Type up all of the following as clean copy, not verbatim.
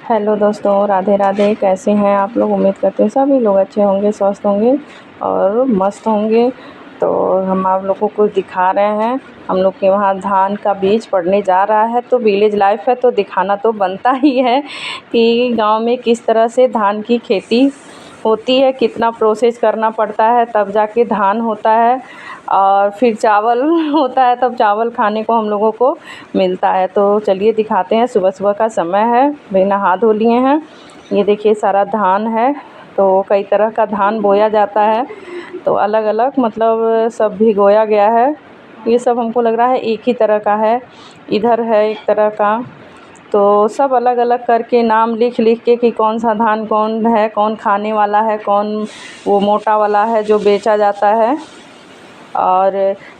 Hello दोस्तों, राधे राधे। कैसे हैं आप लोग? उम्मीद करते हैं सभी लोग अच्छे होंगे, स्वस्थ होंगे और मस्त होंगे। तो हम आप लोगों को दिखा रहे हैं, हम लोग के वहाँ धान का बीज पड़ने जा रहा है। तो विलेज लाइफ है तो दिखाना तो बनता ही है कि गांव में किस तरह से धान की खेती होती है, कितना प्रोसेस करना पड़ता है तब जाके धान होता है और फिर चावल होता है, तब चावल खाने को हम लोगों को मिलता है। तो चलिए दिखाते हैं। सुबह सुबह का समय है, भाई नहा धो लिए हैं। ये देखिए सारा धान है। तो कई तरह का धान बोया जाता है, तो अलग अलग मतलब सब भिगोया गया है। ये सब हमको लग रहा है एक ही तरह का है। इधर है एक तरह का, तो सब अलग अलग करके नाम लिख लिख के कि कौन सा धान कौन है, कौन खाने वाला है, कौन वो मोटा वाला है जो बेचा जाता है। और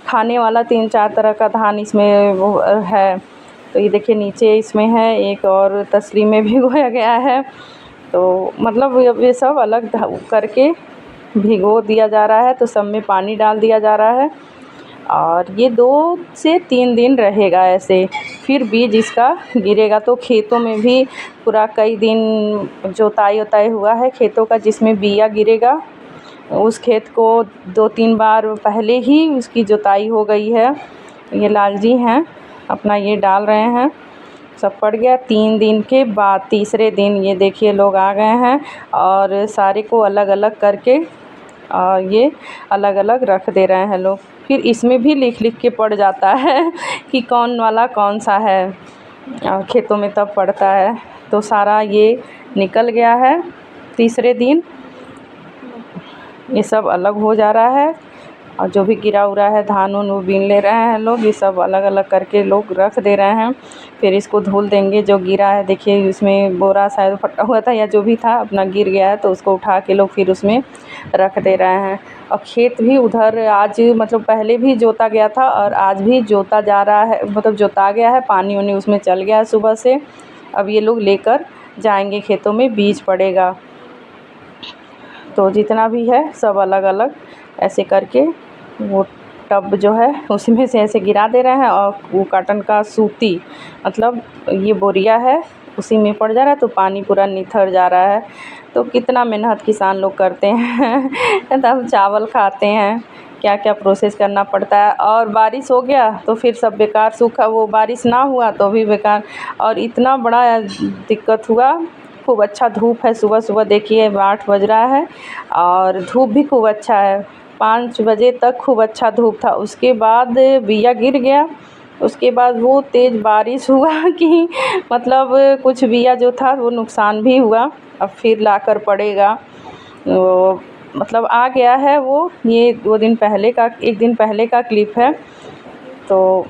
खाने वाला 3-4 तरह का धान इसमें वो है। तो ये देखिए नीचे इसमें है एक और तसली में भिगोया गया है। तो मतलब ये सब अलग करके भिगो दिया जा रहा है। तो सब में पानी डाल दिया जा रहा है और ये 2 से 3 दिन रहेगा ऐसे। फिर बीज इसका गिरेगा। तो खेतों में भी पूरा कई दिन जोताई वोताई हुआ है खेतों का, जिसमें बिया गिरेगा उस खेत को 2-3 बार पहले ही उसकी जुताई हो गई है। ये लाल जी हैं, अपना ये डाल रहे हैं। सब पड़ गया। 3 दिन के बाद तीसरे दिन ये देखिए लोग आ गए हैं और सारे को अलग अलग करके ये अलग अलग रख दे रहे हैं लोग। फिर इसमें भी लिख लिख के पड़ जाता है कि कौन वाला कौन सा है। खेतों में तब पड़ता है। तो सारा ये निकल गया है तीसरे दिन। ये सब अलग हो जा रहा है और जो भी गिरा उरा है धान उन वो बीन ले रहे हैं लोग। ये सब अलग अलग करके लोग रख दे रहे हैं। फिर इसको धुल देंगे। जो गिरा है देखिए इसमें बोरा शायद फटा हुआ था या जो भी था अपना गिर गया है, तो उसको उठा के लोग फिर उसमें रख दे रहे हैं। और खेत भी उधर आज मतलब पहले भी जोता गया था और आज भी जोता जा रहा है, मतलब जोता गया है। पानी वानी उसमें चल गया है सुबह से। अब ये लोग लेकर जाएंगे खेतों में, बीज पड़ेगा। तो जितना भी है सब अलग अलग ऐसे करके वो टब जो है उसमें से ऐसे गिरा दे रहे हैं। और वो कॉटन का सूती मतलब ये बोरिया है, उसी में पड़ जा रहा है। तो पानी पूरा निथर जा रहा है। तो कितना मेहनत किसान लोग करते हैं तब चावल खाते हैं। क्या क्या प्रोसेस करना पड़ता है। और बारिश हो गया तो फिर सब बेकार, सूखा वो बारिश ना हुआ तो भी बेकार। और इतना बड़ा दिक्कत हुआ। खूब अच्छा धूप है। सुबह सुबह देखिए 8 बज रहा है और धूप भी खूब अच्छा है। 5 बजे तक खूब अच्छा धूप था। उसके बाद बिया गिर गया। उसके बाद वो तेज़ बारिश हुआ कि मतलब कुछ बिया जो था वो नुकसान भी हुआ। अब फिर लाकर पड़ेगा। वो मतलब आ गया है वो। ये 2 दिन पहले का, 1 दिन पहले का क्लिप है। तो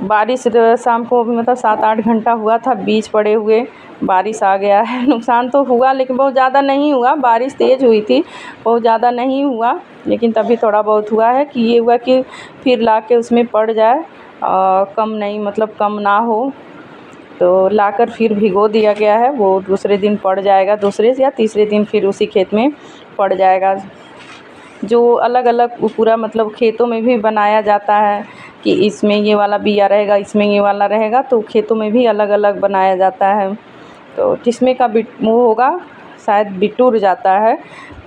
बारिश शाम को मतलब 7-8 घंटा हुआ था बीज पड़े हुए। बारिश आ गया है। नुकसान तो हुआ लेकिन बहुत ज़्यादा नहीं हुआ। बारिश तेज़ हुई थी, बहुत ज़्यादा नहीं हुआ, लेकिन तभी थोड़ा बहुत हुआ है कि ये हुआ कि फिर ला के उसमें पड़ जाए। कम नहीं मतलब कम ना हो, तो लाकर फिर भिगो दिया गया है। वो दूसरे दिन पड़ जाएगा, दूसरे या तीसरे दिन फिर उसी खेत में पड़ जाएगा। जो अलग अलग पूरा मतलब खेतों में भी बनाया जाता है कि इसमें ये वाला बिया रहेगा, इसमें ये वाला रहेगा। तो खेतों में भी अलग अलग बनाया जाता है। तो जिसमें का वो होगा शायद बिटूर जाता है,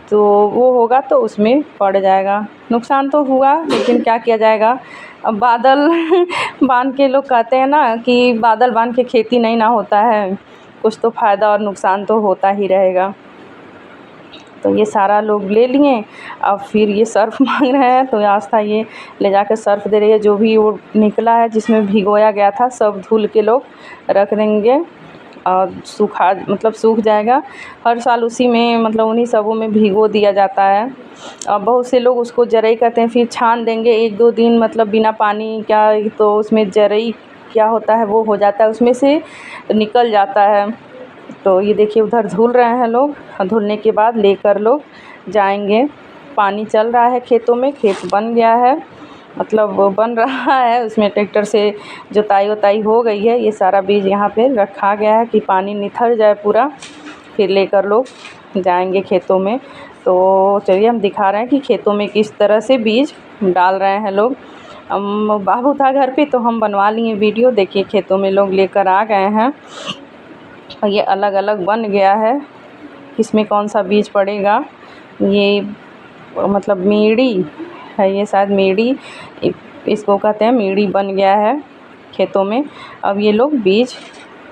तो वो होगा तो उसमें पड़ जाएगा। नुकसान तो हुआ लेकिन क्या किया जाएगा। अब बादल बांध के लोग कहते हैं ना कि बादल बांध के खेती नहीं ना होता है। कुछ तो फ़ायदा और नुकसान तो होता ही रहेगा। तो ये सारा लोग ले लिए। अब फिर ये सर्फ़ मांग रहे हैं, तो आस्था ये ले जाकर सर्फ़ दे रही है। जो भी वो निकला है जिसमें भिगोया गया था सब धुल के लोग रख देंगे और सूखा मतलब सूख जाएगा। हर साल उसी में मतलब उन्हीं सबों में भिगो दिया जाता है। और बहुत से लोग उसको जरई कहते हैं, फिर छान देंगे 1-2 दिन मतलब बिना पानी क्या, तो उसमें जरई क्या होता है वो हो जाता है, उसमें से निकल जाता है। तो ये देखिए उधर धुल रहे हैं लोग। धुलने के बाद लेकर लोग जाएंगे। पानी चल रहा है खेतों में, खेत बन गया है मतलब वो बन रहा है। उसमें ट्रैक्टर से जुताई वताई हो गई है। ये सारा बीज यहाँ पे रखा गया है कि पानी निथर जाए पूरा, फिर लेकर लोग जाएंगे खेतों में। तो चलिए हम दिखा रहे हैं कि खेतों में किस तरह से बीज डाल रहे हैं लोग। बाबू था घर पे तो हम बनवा लिए वीडियो। देखिए खेतों में लोग लेकर आ गए हैं। और ये अलग अलग बन गया है, किसमें कौन सा बीज पड़ेगा। ये मतलब मीड़ी है, ये शायद मीड़ी इसको कहते हैं, मीड़ी बन गया है खेतों में। अब ये लोग बीज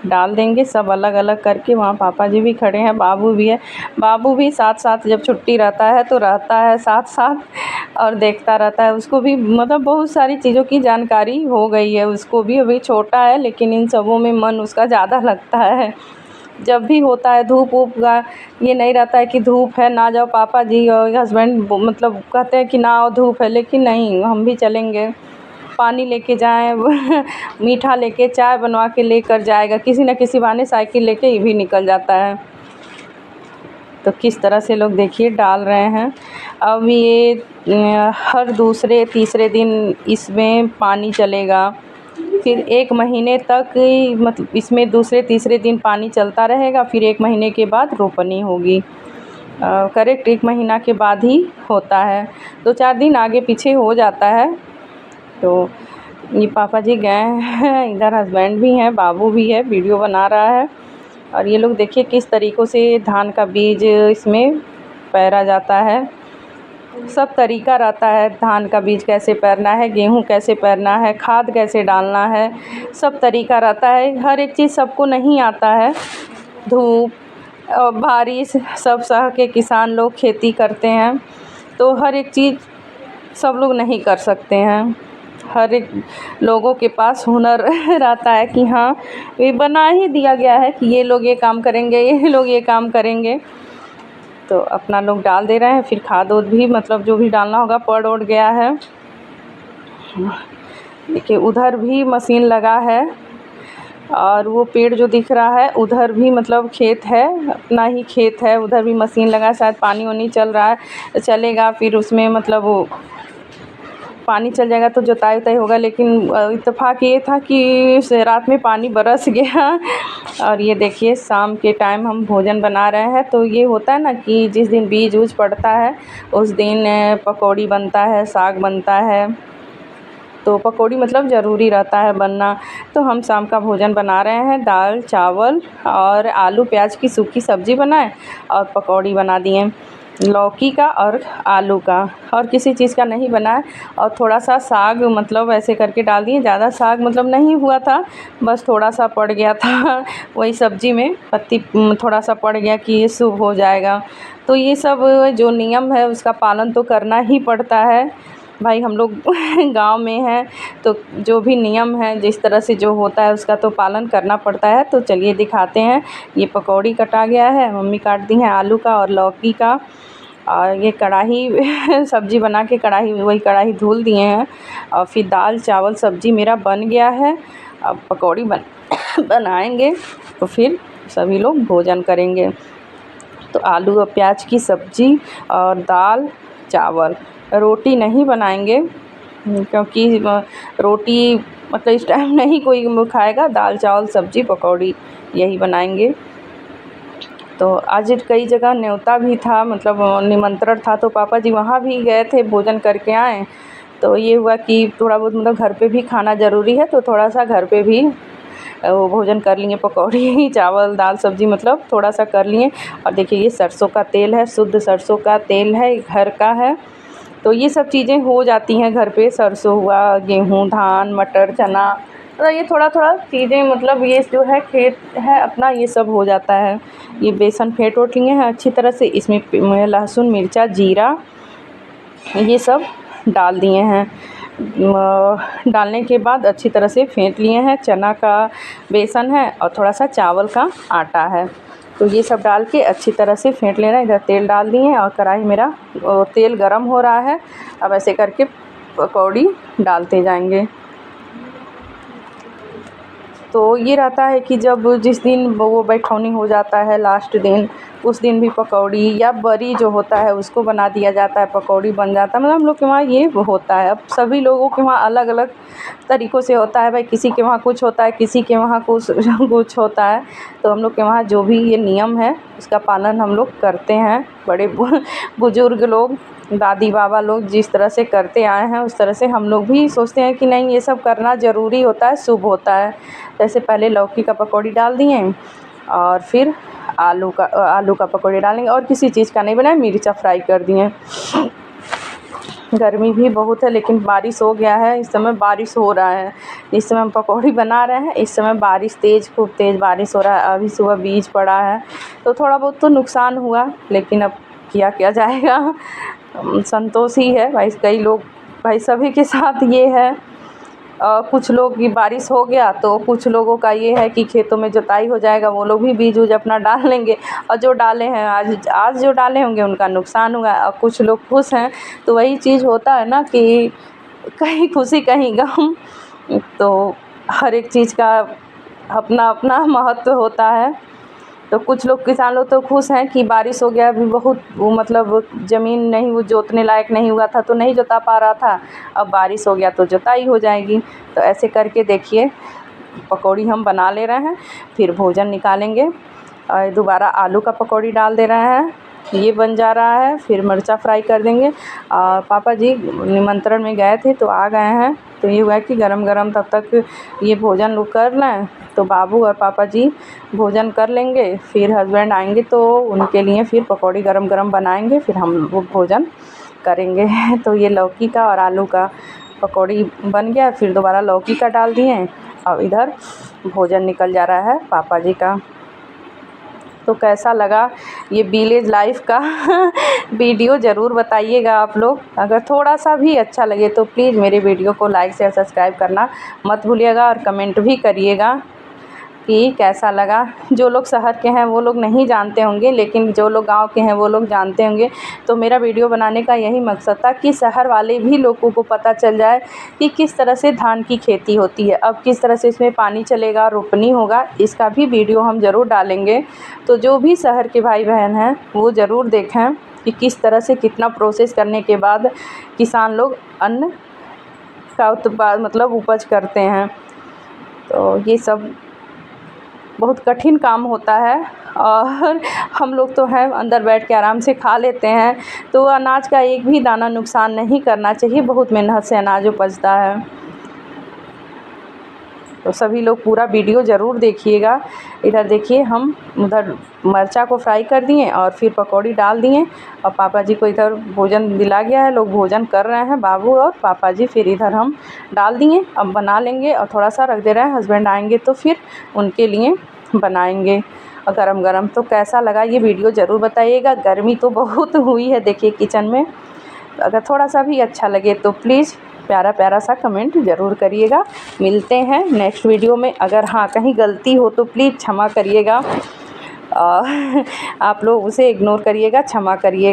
डाल देंगे सब अलग अलग करके। वहाँ पापा जी भी खड़े हैं, बाबू भी है। बाबू भी साथ साथ जब छुट्टी रहता है तो रहता है साथ साथ और देखता रहता है। उसको भी मतलब बहुत सारी चीज़ों की जानकारी हो गई है उसको भी। अभी छोटा है लेकिन इन सबों में मन उसका ज़्यादा लगता है। जब भी होता है धूप वूप का ये नहीं रहता है कि धूप है ना जाओ, पापा जी और हस्बैंड मतलब कहते हैं कि ना आओ धूप है, लेकिन नहीं हम भी चलेंगे। पानी लेके जाएं मीठा लेके, चाय बनवा के लेकर जाएगा, किसी न किसी बहाने साइकिल लेके ये भी निकल जाता है। तो किस तरह से लोग देखिए डाल रहे हैं। अब ये हर दूसरे तीसरे दिन इसमें पानी चलेगा, फिर 1 महीने तक मतलब इसमें दूसरे तीसरे दिन पानी चलता रहेगा। फिर 1 महीने के बाद रोपनी होगी। करेक्ट 1 महीना के बाद ही होता है, 2-4 दिन आगे पीछे हो जाता है। तो ये पापा जी गए हैं, इधर हस्बैंड भी हैं, बाबू भी है, वीडियो बना रहा है। और ये लोग देखिए किस तरीक़ों से धान का बीज इसमें पैरा जाता है। सब तरीका रहता है, धान का बीज कैसे पैरना है, गेहूँ कैसे पैरना है, खाद कैसे डालना है, सब तरीका रहता है। हर एक चीज़ सबको नहीं आता है। धूप और बारिश सब सह के किसान लोग खेती करते हैं, तो हर एक चीज़ सब लोग नहीं कर सकते हैं। हर एक लोगों के पास हुनर रहता है कि हाँ ये बना ही दिया गया है कि ये लोग ये काम करेंगे, ये लोग ये काम करेंगे। तो अपना लोग डाल दे रहे हैं। फिर खाद उद भी मतलब जो भी डालना होगा पड़ उड़ गया है। देखिए उधर भी मशीन लगा है और वो पेड़ जो दिख रहा है उधर भी मतलब खेत है, अपना ही खेत है, उधर भी मशीन लगा है। शायद पानी वानी चल रहा है, चलेगा फिर उसमें मतलब वो पानी चल जाएगा तो जुताई उताई होगा। लेकिन इत्तेफाक ये था कि रात में पानी बरस गया। और ये देखिए शाम के टाइम हम भोजन बना रहे हैं। तो ये होता है ना कि जिस दिन बीज उज पड़ता है उस दिन पकौड़ी बनता है, साग बनता है। तो पकौड़ी मतलब ज़रूरी रहता है बनना। तो हम शाम का भोजन बना रहे हैं, दाल चावल और आलू प्याज की सूखी सब्ज़ी बनाए और पकौड़ी बना दिए, लौकी का और आलू का, और किसी चीज़ का नहीं बनाया। और थोड़ा सा साग मतलब ऐसे करके डाल दिए। ज़्यादा साग मतलब नहीं हुआ था, बस थोड़ा सा पड़ गया था वही सब्ज़ी में पत्ती थोड़ा सा पड़ गया कि ये शुभ हो जाएगा। तो ये सब जो नियम है उसका पालन तो करना ही पड़ता है भाई। हम लोग गांव में हैं तो जो भी नियम है जिस तरह से जो होता है उसका तो पालन करना पड़ता है। तो चलिए दिखाते हैं। ये पकौड़ी कटा गया है, मम्मी काट दी हैं आलू का और लौकी का। और ये कढ़ाई सब्ज़ी बना के कढ़ाई वही कढ़ाई धुल दिए हैं। और फिर दाल चावल सब्ज़ी मेरा बन गया है। अब पकौड़ी बनाएंगे तो फिर सभी लोग भोजन करेंगे। तो आलू और प्याज की सब्ज़ी और दाल चावल, रोटी नहीं बनाएंगे क्योंकि रोटी मतलब इस टाइम नहीं कोई खाएगा। दाल चावल सब्ज़ी पकौड़ी यही बनाएंगे। तो आज कई जगह न्योता भी था, मतलब निमंत्रण था, तो पापा जी वहाँ भी गए थे, भोजन करके आए। तो ये हुआ कि थोड़ा बहुत मतलब घर पे भी खाना ज़रूरी है, तो थोड़ा सा घर पे भी वो भोजन कर लिए, पकौड़ी चावल दाल सब्ज़ी मतलब थोड़ा सा कर लिए। और देखिए ये सरसों का तेल है, शुद्ध सरसों का तेल है, घर का है। तो ये सब चीज़ें हो जाती हैं घर पे, सरसों हुआ, गेहूँ, धान, मटर, चना, तो ये थोड़ा थोड़ा चीज़ें मतलब ये जो है खेत है अपना, ये सब हो जाता है। ये बेसन फेंट ओट लिए हैं अच्छी तरह से, इसमें लहसुन मिर्चा जीरा ये सब डाल दिए हैं। डालने के बाद अच्छी तरह से फेंट लिए हैं। चना का बेसन है और थोड़ा सा चावल का आटा है। तो ये सब डाल के अच्छी तरह से फेंट लेना। इधर तेल डाल दिए हैं और कढ़ाई मेरा तेल गरम हो रहा है। अब ऐसे करके पकौड़ी डालते जाएंगे। तो ये रहता है कि जब जिस दिन वो बैठौनी हो जाता है लास्ट दिन, उस दिन भी पकौड़ी या बरी जो होता है उसको बना दिया जाता है, पकौड़ी बन जाता है। मतलब हम लोग के वहाँ ये होता है। अब सभी लोगों के वहाँ अलग अलग तरीक़ों से होता है भाई, किसी के वहाँ कुछ होता है, किसी के वहाँ कुछ होता है। तो हम लोग के वहाँ जो भी ये नियम है उसका पालन हम लोग करते हैं। बड़े बुज़ुर्ग लोग, दादी बाबा लोग जिस तरह से करते आए हैं उस तरह से हम लोग भी सोचते हैं कि नहीं ये सब करना ज़रूरी होता है, शुभ होता है। जैसे पहले लौकी का पकौड़ी डाल दिए और फिर आलू का पकौड़ी डालेंगे और किसी चीज़ का नहीं बनाए, मिर्चा फ्राई कर दिए। गर्मी भी बहुत है लेकिन बारिश हो गया है, इस समय बारिश हो रहा है। इस समय हम पकौड़ी बना रहे हैं, इस समय बारिश खूब तेज़ बारिश हो रहा है। अभी सुबह बीज पड़ा है तो थोड़ा बहुत तो नुकसान हुआ, लेकिन अब किया जाएगा, संतोष ही है भाई। कई लोग भाई सभी के साथ ये है, कुछ लोग की बारिश हो गया तो कुछ लोगों का ये है कि खेतों में जुताई हो जाएगा, वो लोग भी बीज उज अपना डाल लेंगे, और जो डाले हैं आज जो डाले होंगे उनका नुकसान हुआ। और कुछ लोग खुश हैं, तो वही चीज़ होता है ना कि कहीं खुशी कहीं गम, तो हर एक चीज़ का अपना अपना महत्व होता है। तो कुछ लोग किसान लोग तो खुश हैं कि बारिश हो गया, अभी बहुत वो मतलब ज़मीन नहीं, वो जोतने लायक नहीं हुआ था तो नहीं जोता पा रहा था, अब बारिश हो गया तो जोताई हो जाएगी। तो ऐसे करके देखिए पकौड़ी हम बना ले रहे हैं, फिर भोजन निकालेंगे और दोबारा आलू का पकौड़ी डाल दे रहे हैं, ये बन जा रहा है। फिर मिर्चा फ्राई कर देंगे। और पापा जी निमंत्रण में गए थे तो आ गए हैं, तो ये हुआ कि गरम गरम तब तक ये भोजन लोग कर लें, तो बाबू और पापा जी भोजन कर लेंगे। फिर हस्बैंड आएंगे तो उनके लिए फिर पकौड़ी गरम गरम बनाएंगे, फिर हम वो भोजन करेंगे। तो ये लौकी का और आलू का पकौड़ी बन गया, फिर दोबारा लौकी का डाल दिए और इधर भोजन निकल जा रहा है पापा जी का। तो कैसा लगा ये विलेज लाइफ का वीडियो ज़रूर बताइएगा आप लोग। अगर थोड़ा सा भी अच्छा लगे तो प्लीज़ मेरे वीडियो को लाइक शेयर सब्सक्राइब करना मत भूलिएगा, और कमेंट भी करिएगा कि कैसा लगा। जो लोग शहर के हैं वो लोग नहीं जानते होंगे, लेकिन जो लोग गांव के हैं वो लोग जानते होंगे। तो मेरा वीडियो बनाने का यही मकसद था कि शहर वाले भी लोगों को पता चल जाए कि किस तरह से धान की खेती होती है, अब किस तरह से इसमें पानी चलेगा, रोपनी होगा, इसका भी वीडियो हम ज़रूर डालेंगे। तो जो भी शहर के भाई बहन हैं वो ज़रूर देखें कि किस तरह से कितना प्रोसेस करने के बाद किसान लोग अन्न का उत्पाद मतलब उपज करते हैं। तो ये सब बहुत कठिन काम होता है, और हम लोग तो हैं अंदर बैठ के आराम से खा लेते हैं। तो अनाज का एक भी दाना नुकसान नहीं करना चाहिए, बहुत मेहनत से अनाज उपजता है। तो सभी लोग पूरा वीडियो ज़रूर देखिएगा। इधर देखिए हम उधर मिर्चा को फ्राई कर दिए और फिर पकौड़ी डाल दिए, और पापा जी को इधर भोजन दिला गया है, लोग भोजन कर रहे हैं बाबू और पापा जी। फिर इधर हम डाल दिए, अब बना लेंगे और थोड़ा सा रख दे रहे हैं, हस्बैंड आएंगे तो फिर उनके लिए बनाएंगे गरम गरम। तो कैसा लगा ये वीडियो ज़रूर बताइएगा। गर्मी तो बहुत हुई है देखिए किचन में, अगर थोड़ा सा भी अच्छा लगे तो प्लीज़ प्यारा प्यारा सा कमेंट ज़रूर करिएगा। मिलते हैं नेक्स्ट वीडियो में। अगर हाँ कहीं गलती हो तो प्लीज़ क्षमा करिएगा, आप लोग उसे इग्नोर करिएगा, क्षमा करिएगा।